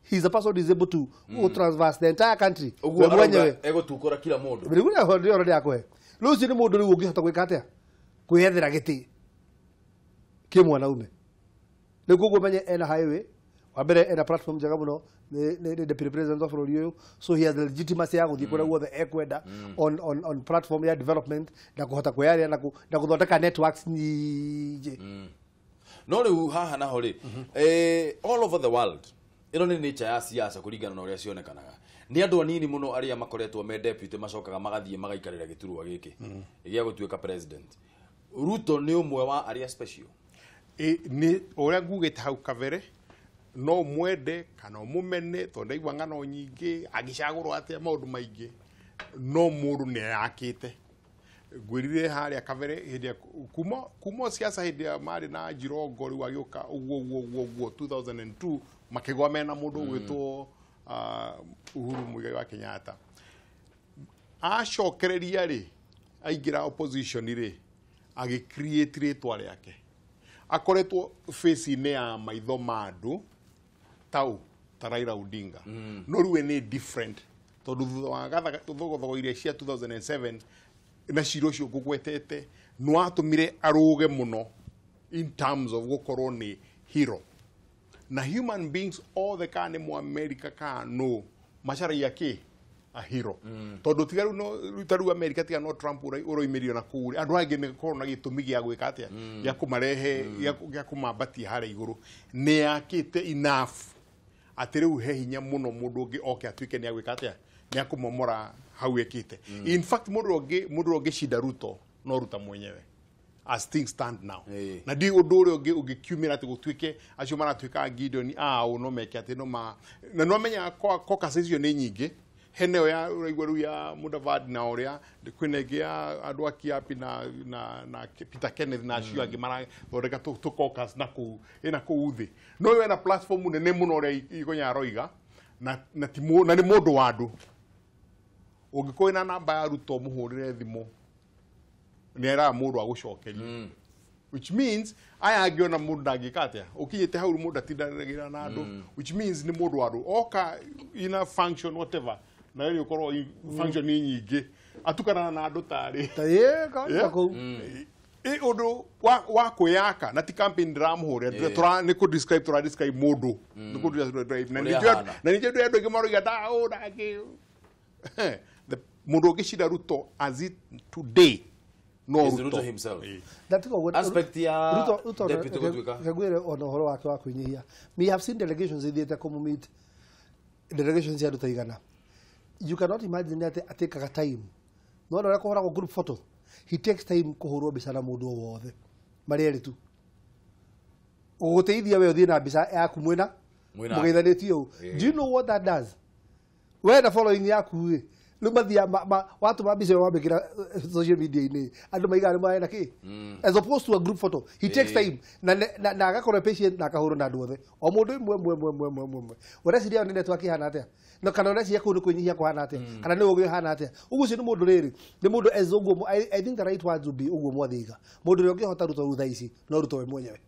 He's a person who is able to transverse the entire country. Mwenyewe ego tukora kila mundu ndiguna hondi oro yakwe luci ni mundu riu ngihota gwika atia kwiyethera giti kimwanaume ni kugo menye ena highway wa mbere ena platform jaga muno ni deputy president of Roriyo, so he has the legitimacy ya guthii kuria guothe ekwenda on platform ya development na kuhota kweyaria na kuthondeka networks nyingi no riu haha naho ri all over the world ino ni nature ya siasa kuringana na uria cionekanaga ni andu anini muno aria makoretwo me deputy macokaga magathie magaikarira giturwa giki igia gutuika president. Ruto ni umwe wa aria special ni uria ngugite hau kabere no mwende kana mumene tondu igwa ngano nyingi agicagurwo atia maundu maingi no mundu ni yakite gwirire haria kabere hindia kuma siasa hindia mari na Jirongo riu agioka uguo 2002 makigwa mena mundu gwitwo Uhuru Muigai wa Kenyatta acokereria ri aingira opposition ri agi create ritwa riake akoretwo face ine ya maitho mandu tau Raila Odinga no riu ni different tondu thutha wa gathaga tuthogothogwo iria cia 2007 na ciro cio ngũgwetete no atũmire aruge muno in terms of gũkorwo nĩ hero na human beings all the kind mu America ka no macaragia kĩ a hero tondu tigaru no rutaru America tiga no Trump uroimirio na kuri andu angi ni korwo na gitumi gia gwika atia gia kumarehe gia kumambatia hara iguru ni yakite enough ati riu he hinya muno mundu ungi oke atuike ni agwika atia ni akumomora hau ekite in fact mundu ungi shida Ruto no ruta mwenyewe as things stand now na di odore ugikiumira ati gutuike acio maratuika Gideon no meke ati no ma na no menya ko kasizio ni nyingi heneo ya uraigwaru ya Mudavadi na oria kwinegea andu akiapi na Peter Kenneth na acio angi mara thondeka to caucus na ku ina ku uthi no we na platform nene muno oria igonya roiga na timo na ni mundu wandu ungikoina namba ya Ruto muhurire thimo ni era mundu agucokeria which means aya angiona mundu ndangikatia ukinyite hau mundu atindaniragira na andu which means ni mundu wandu oka ina function whatever na ile ukorwo function nyingi atukana na andu tari tayeka ko undu wa kuyaka na ti campaign ndiramuhure tura ni ku describe mundu ni ku drive na nije ndu ngimaro ya da o dagi the mundu ugishida Ruto as it today no Ruto himself that what aspect ya Ruto deputy Godwika kagwire ono horo wake wa kunyihia me have seen delegations in the community delegations ya Ruto igana you cannot imagine that atekaga time no no ko hora group photo he takes time kuhurwo bica na mundu wothe mari eri tu uguteithia we uthie na bica yaku mwina mugeithanitio do you know what that does when the following yaku lumathia watu mabice wabikira social media ini andu maigana maena ki as opposed to a group photo he takes time na agakora patient na akahuru na andu othe o mundu mwe ureciria nene twakihana atia no kana ureciria kundu kunyihia kuhana atia kana ni ugi hana atia ugucio ni mundu riri ni mundu as uguo I think the right word would be uguo mwathiga mundu ri hota Ruto rutha ici no Ruto we mwenyewe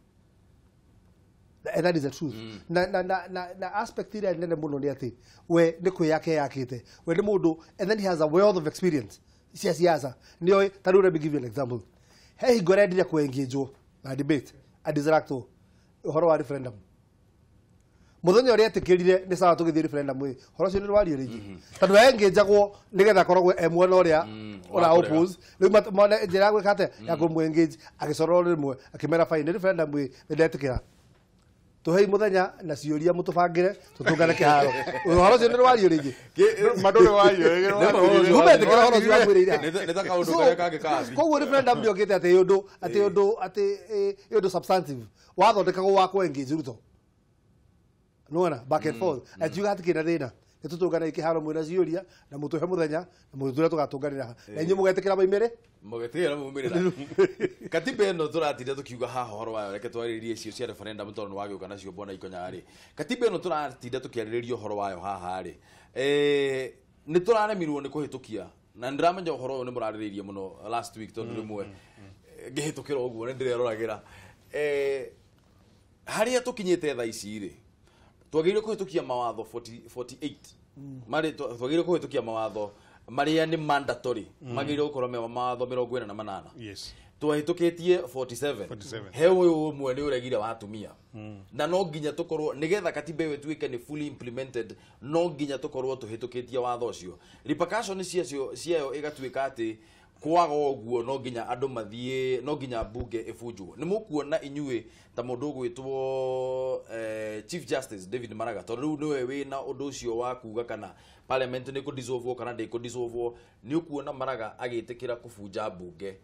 and that is the truth na aspect ira nene muno ni ati we ni kwiyake yakite we ni mundu and then he has a wealth of experience siasa ni oi tadu let me give you an example hey gore ndire kuengejo na debate a distracto horo wa referendum muthenya uri atikirire ni sawa tugithie referendum we horo cio ni wario ringi tadu engejagwo nigetha korogwe M1 uria ora oppose riu mona njira gwikate ya kumwengage agicororo rimwe akimera fine referendum we ndetikira tuhei muthenya na ciuria mutubangire tutungane kiharo horo cio ni wario ringi madore wario umetikira horo cio wagwirira ni ta kaundu karia kangi kabi koguo referendum ndio kite ati substantive wathondekagwo wa kuengage Ruto nona back and forth ati ugatikira thina nitutungana ikiharo mwira ciuria na mutuhe muthenya na mutuhe tugatunganira na inyu mugetikira maimire mugetikira mumirira katiba eno turatinda tukiuga haha horo wayo reke twaririe cio cia referendum tondu wagiuka nacio bona ikonya ri katiba eno turatinda tukiaririo horo wayo haha ri ni turaremirwo ni kuhitukia na ndiramenya horo ni murariririe muno last week tondu rimwe ngihitukira uguo ni ndireroragira haria tukinyite tha ici ri twagire kuhitukia mawatho 48 mari twagire kuhitukia mawatho maria ni mandatory magire gukorwo me mawatho 48 yes twahitukitie 47 he uyu umwe ni uregire wa atumia na no nginya tukorwo nigetha katiba yetu tuike ni fully implemented no nginya tukorwo tuhitukitie watho ucio repercussion ciayo igatuika ati kwaga uguo no nginya andu mathie no nginya bunge ibunjwo ni mukuona inyue ta mundu gwitwo Chief Justice David Maraga tondu niwe wina undu ucio wa kuga kana parliament ni ku dissolve kana ndi ku dissolve ni ukuona Maraga agitikira kubunja bunge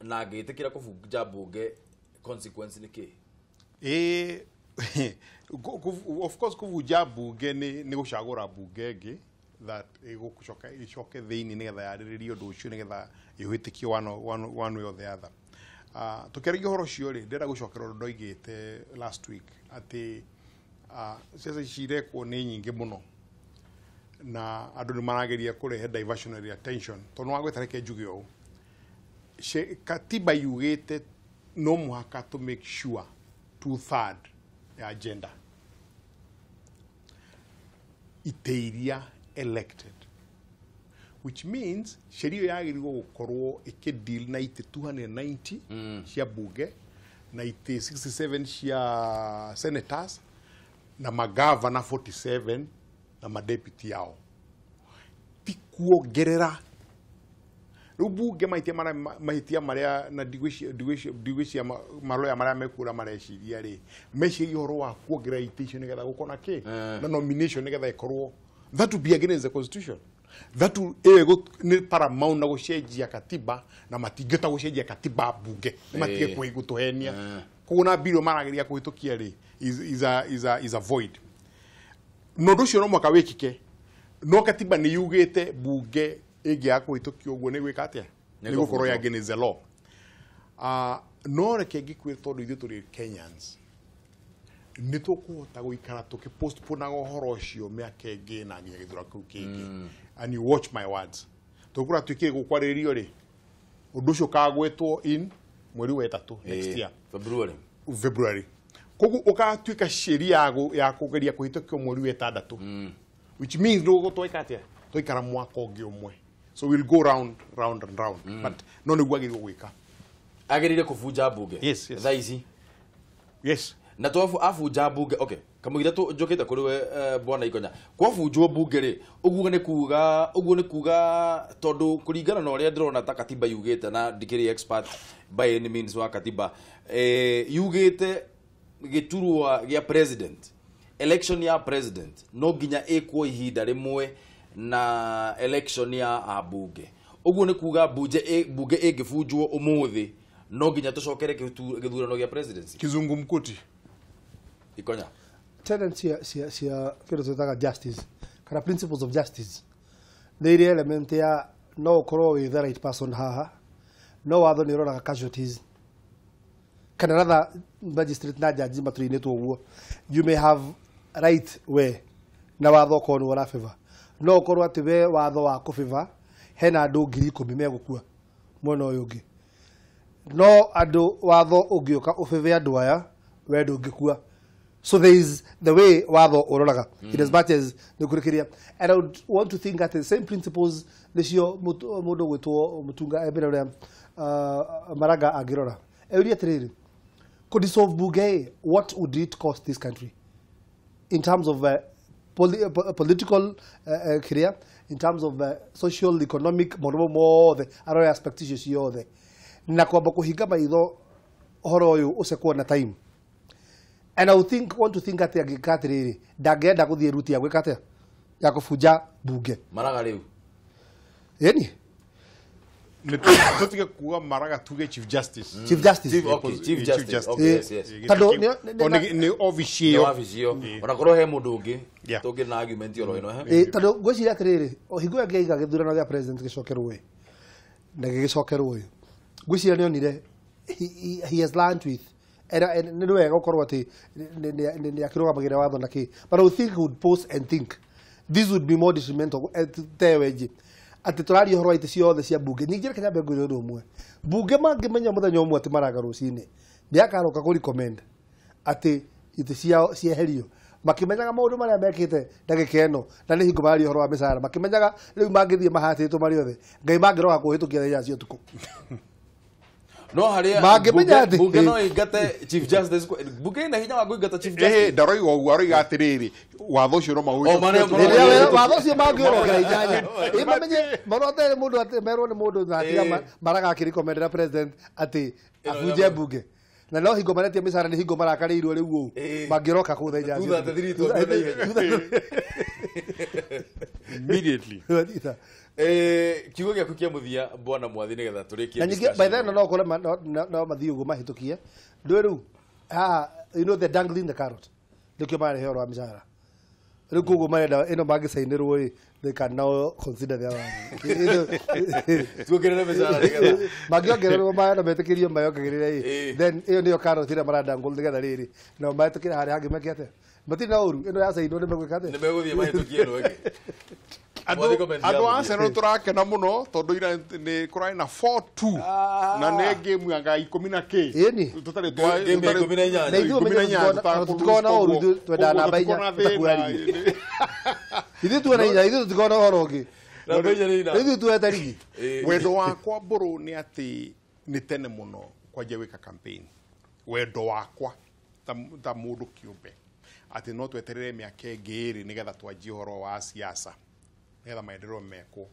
na agitikira kubunja bunge consequence ni ki of course kubunja bunge ni gucagura bunge ngi that igukucoka icoke thiini nigetha yariririo ndu ucio nigetha ihuitikio one way or the other tukerigia horo cio ri ndira gucokera undu ndoigite last week ati ciaca cirekwo ni nyingi muno na andu ni marageria kurehe diversionary attention tondu wagwetareke njuge o katiba yugite no muhaka to make sure 2/3 ya agenda iteiria elected which means sheria yagĩrĩirwo gũkorwo ĩkĩdeal na itĩ 290 cia bunge na itĩ 67 cia senators na magavana 47 na madeputy yao ti kuongerera rĩu bunge mahĩtia marĩa na ndigwĩcia maloya marĩa mekura mareciria rĩ meciria ũhoro wa kuongerera itĩ icio nĩgetha gũkorwo na kĩ na nomination nĩgetha ĩkorwo that would be against the constitution that nĩ paramount na gũcenjia katiba na matingĩta gũcenjia katiba bunge matige gũtũhenia koguo na bill marageria kũhĩtũkia rĩ is a void no ũndũ ũcio no mwaka wĩkike no katiba nĩ yugĩte bunge ĩngĩaga kũhĩtũkia ũguo nĩ gwĩka atĩa nĩ gũkorwo against the law no reke ngĩkwĩra tondũ ithuĩ tũrĩ Kenyans nĩ tũkũhota gũikara tũkĩpostponaga ũhoro ũcio mĩaka ĩngĩ na nginya gĩthurano kĩu kĩngĩ and you watch my words tũkũra twĩkire gũkwarĩrio rĩ ũndũ ũcio kagwetwo in mweri wa 3 next year February koguo ũkatuĩka sheria ya kũgeria kũhĩtũkio mweri wa 6 which means no gũtũika atĩa tũikara mwaka ũngĩ ũmwe so we'll go round and round but no nĩ gwagĩrĩirwo gwĩka agĩrĩire kũbunja bunge thaa ici yes na tofu afunja bunge okay kamũira njũkĩte kũrĩ we bwana Ikonya kwabunjwo bunge rĩ ũguo nĩ kuga tondũ kũringana na ũrĩa ndĩrona ta katiba yugĩte na ndikĩrĩ expert by any means wa katiba yugĩte gĩturwa gĩa president election ya president no nginya ĩkwo ihinda rĩmwe na election ya abunge ũguo nĩ kuga bunge ĩngĩbunjwo ũmũthĩ no nginya tũcokere gĩthurano gĩa presidency kizungumkuti Ikonya tendency cia kĩndũ twĩtaga justice kana principles of justice nĩ ĩrĩ element ya no ũkorwo with the right person haha no watho nĩ ũroraga casualties kana rather magistrate na judge matuinĩtwo ũguo you may have right we na watho ũkorwo nĩ ũra favor no ũkorwo atĩ we watho wa kũfavor hena andũ 10,000 megũkua mwena ũyũ ũngĩ no andũ watho ũngĩũka ũfavor andũ aya we ndũngĩkua so there is the way watho ũroraga in as much as nĩkũrĩkĩria and I would want to think that the same principles nĩcio mũndũ gwĩtwo mũtunga mbere ũrĩa Maraga angĩrora euria atĩrĩrĩ could dissolve bunge what would it cost this country in terms of political career in terms of social economic more other aspects icio ciothe na kwamba kũhinga maitho ũhoro ũyũ ũcekwo na time and I would want to think atĩ angĩka atĩrĩrĩ ndangĩenda gũthiĩ ruti ya gwĩka atĩa ya kũbunja bunge Maraga rĩu ĩni tutige kuga Maraga tuge chief justice chief justice okay yes tondũ nĩ office ĩyo ona korwo he mũndũ ũngĩ tũngĩ na argument oro ĩno tondũ ngwĩciria atĩrĩrĩ o hingo angĩiga gĩthurano gĩa president gĩcokerwo na gĩgĩcokerwo ngwĩciria nĩonire he has learned with nĩ wega gũkorwo atĩ nĩ akĩrũgamagĩrĩra watho na kĩ but I would think he would pause and think this would be more detrimental teweji atĩ tũraria ũhoro wa itĩ ciothe cia bunge ningĩ reke nyambe ngwĩre ũndũ ũmwe bunge mangĩmenya mũthenya ũmwe atĩ Maraga rũcinĩ nĩakaroka kũ-recommend atĩ itĩ ciao cieherio makĩmenyaga maũndũ marĩa mekĩte ndagĩka ĩno na nĩ hingo mararia ũhoro wa mĩcara makĩmenyaga rĩu mangĩthiĩ mahatĩtwo marĩ othe Ngai mangĩroga kũhĩtũkia thaa cia ũtukũ no harĩa bunge no ingate chief justice bunge ina hinya wa kũingata chief justice ndaroiga ũguo aroiga atĩrĩrĩ watho ũcio no watho ũcio mangĩorogera inyanya imamenye marotere mũndũ atĩ merwo nĩ mũndũ na atiga Maraga akĩrecommendera president atĩ abunje bunge na no hingo maretia mĩcara nĩ hingo marakarĩirwo rĩu mangĩroka kũthenya immediately kiugo gĩaku kĩa mũthia bwana Mwathi nĩgetha tũrĩkie na nyingĩ by then no kore no mathiĩ ũguo mahĩtũkie ndũĩ rĩu haha you know the dangling the carrot nĩkĩo marehe ũhoro wa mĩcara rĩu koguo marenda ĩno mangĩcainĩrwo they can now consider their tuongerere mĩcara nĩgetha mangĩongererwo maana metĩkĩrio mayongagĩrĩre then ĩyo nĩyo carrot ĩrĩa marandangwo nĩgetha rĩrĩ na metĩkĩre harĩa hangĩ meke atĩa matirĩ na ũru ĩno yacainwo nĩ megwĩka atĩa nĩ megũthiĩ mahĩtũkie ĩno ĩngĩ andũ a Arsenal tũrakena mũno tondũ ira nĩ kũrarĩ na 4-2 na nĩ game ya 10 na kĩ tũtarĩ na ithuĩ tũtikona ũru twendana namba inya tũtakuaria ithuĩ tuona inya ithuĩ tũtikona ũhoro ũngĩ Na beje ni na. Rĩu tueta rigi. Wendo wakwa mburu ni ati ni tene muno kwajia wika campaign. Wendo wakwa ta mundu kiumbe ati no tweterere miaka ĩngĩ nigetha twanjie horo wa siasa nigetha maendeleo meko.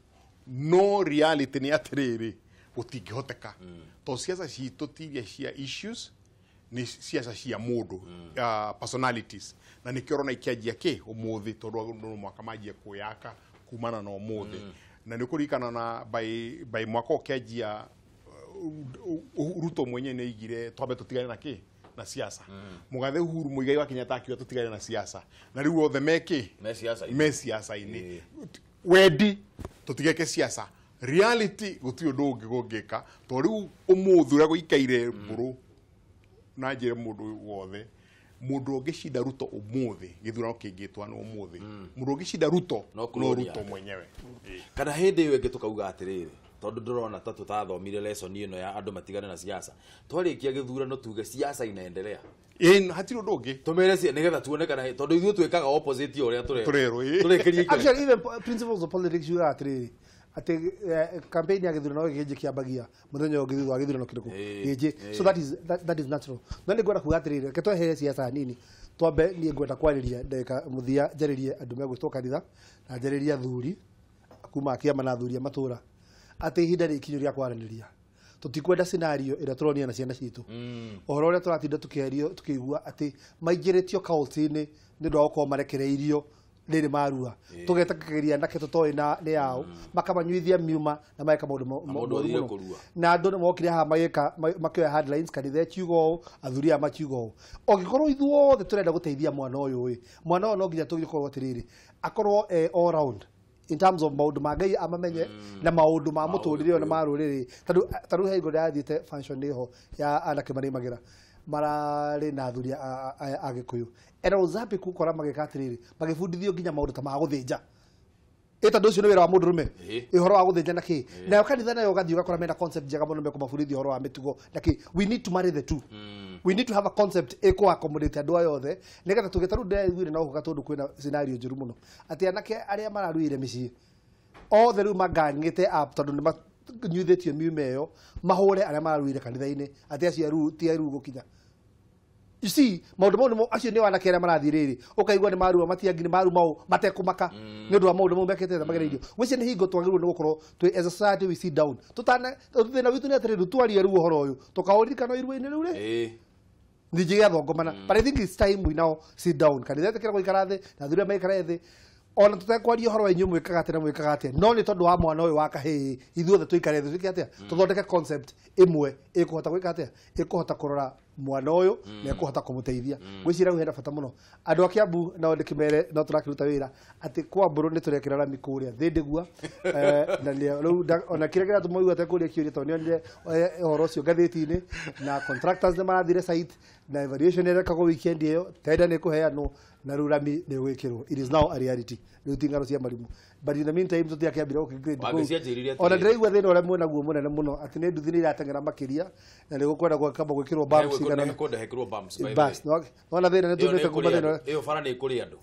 No reality ni atiriri gutingihoteka. To siasa citũ tiria cia issues ni siasa cia mundu personalities na nikĩorona ikianjia ki umuthi tondu andu mwaka manjia kuyaka kumana na umuthi na nikurikana na by mwaka ukianjia Ruto mwenye ni igire twambe tutigane na ki na siasa mugathe Uhuru Muigai wa Kenyatta akiwa tutigane na siasa na riu othe meki me siasa ini wedi tutigeke siasa reality guti undu ungigongeka to riu umuthu ria guikaire mburu na njire mundu wothe mundu ungishinda Ruto umuthi githurano kingitwa no umuthi mundu ungishinda Ruto no Ruto mwenyewe kana hindi iyo ingi tukauga atiriri tondu ndurona ta tutathomire lesson ino ya andu matigane na siasa twarikia githurano tuge siasa inaendelea hatiri undu ungi tumere cia nigetha tuone kana tondu ithuĩ twikaga opposite uria turekerie actually even principles of politics you atiriri ati campaign ya githurano gĩkĩnjĩ kĩambagia mũthenya ũngĩ thutha wa gĩthurano kĩrĩkũ gĩkĩ so that is natural no nĩ ngwenda kuga atiriri reke twehere siasa nini twambe niĩ ngwenda kwarĩria ndagĩka mũthia njarĩrie andũ megwĩtwo kanitha na njarĩrie athuri kuma kĩama na athuri a matũra ati ihinda rĩkinyu rĩa kwaranĩria tutikwenda scenario ĩrĩa tũronia na ciana citũ ũhoro ũrĩa tũratinda tũkĩario tũkĩigua ati maingĩrĩtio kaunti-inĩ nĩ ũndũ wa gũkorwo marekereirio rĩrĩ marua tũgetĩkĩria nake tũtoĩ na nĩ yao makamanyuithia miuma na maeka maũndũ na andũ nĩ mokire haha makĩoya headlines kanitha kiuga ũũ athuri aya makiuga ũũ ũngĩkorwo ithuothe tũrenda gũteithia mwana ũyũ mwana ũyũ no nginya tũgĩkorwo atirĩrĩ akorwo all round in terms of maundu magai amamenye na maundu ma muturire na marurire tadu he goda yathite function iho ya anake marimagira marari na athuri agikuyu era uzapi kukora magikatiriri magifundithio nginya maundu ta ma guthinja eta nducio ni wira wa mundu rume ihoro wa guthinja naki na kanitha nayo gathi ugakora mena concept njega muno meko mabundithio ihoro wa mitugo naki we need to marry the two we need to have a concept eko accommodate andu ayothe nigetha tugetaru ndegwire na uga tondu kwina scenario njuru muno ati anake aria mararuire micii othe riu magangite up tondu ni manyuithitio miumeyo mahure aria mararuire kanitha-ini ati acio ti ru gukinya you see maundu mau acio ni wanake aria marathi riri ukaigua ni marua matiangi ni maru mau matekumaka ni undu wa maundu mau mekete ta magereirio wici ni hingo twagirwo ni gukorwo as a society we sit down tutana thina witu ni atiri twarie ru uhoro uyu tukaurikana iruini riu ri ndijiga thongomana but I think it's time we now sit down kanitha tekera guikara thi na thuri maikara thi ona tutakwaria horo wenyu mwikaga atena mwikaga atena no ni tondu wa mwana uyu wa kahii ithuothe tuikare thi twike atia tuthondeke concept imwe ikuhota gwika atia ikuhota kurora mwana uyu na ikuhota kumuteithia gwicira hena bata muno andu a Kiambu na ndi kimere no turakiruta wira ati kwa mburu ni turekera rami kuria thindigua na riu ona kirekera tumuigua ta kuria kiuria to nionire horo cio ngathiti-ini na contractors ni marathire site na evaluation erekago weekend iyo tenda ni kuheanwo na riu rami ni gwikirwo it is now a reality riu tingano cia marimu but in the meantime tutiakiambira ukigrid ona ndiraigua thina uria mwena guo munene muno ati ni nduthi ni iratengera makiria na ni gukwenda gwakamba gwikirwo bumps igana ni kwenda hekirwo bumps by bas no thina ni tunete kuma thina iyo bara ni kuri andu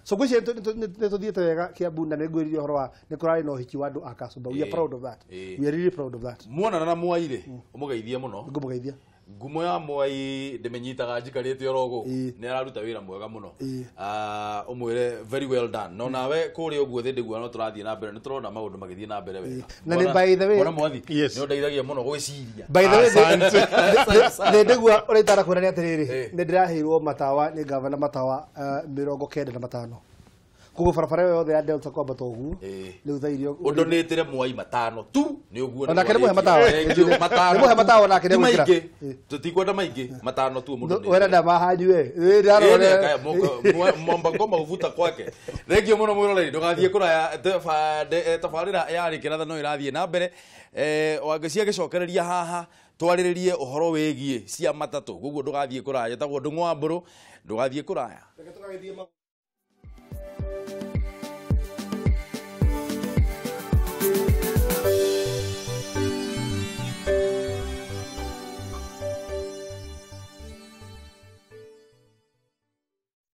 so gwici ni tuthiete wega Kiambu na ni ngwiririo horo wa ni kurari no hiki wa andu akacumba we are proud of that we are really proud of that muona na Mwai umugeithie muno ngumugeithia ngumo ya Mwai ndimenyitaga njikarite orogo ni araruta wira mwega muno umwire very well done no nawe kuri uguo thindigua no turathie na mbere ni turona maundu magithie na mbere wega na ni by the way ona mwathi ni ndeithagia muno gwiciria by the way thindigua uritara kwira ni atiriri ni ndiraheirwo matawa ni gavana matawa 95 kugo farafara yothe ya Delta kwamba togu ni uthairio udonetire Mwai matano tu ni uguo ona kene muhe matawa matano muhe matawa na kene mwikira tutikwenda maingi matano tu mundu wera nda mahanywe kaya momba ngoma uvuta kwake regio muno mwiroreri ndugathie kuraya tabarira yari kiratha no irathie na mbere wangacia gicokereria haha twariririe uhoro wegie cia matatu guguo ndugathie kuraya tagwo ndungwa mburu ndugathie kuraya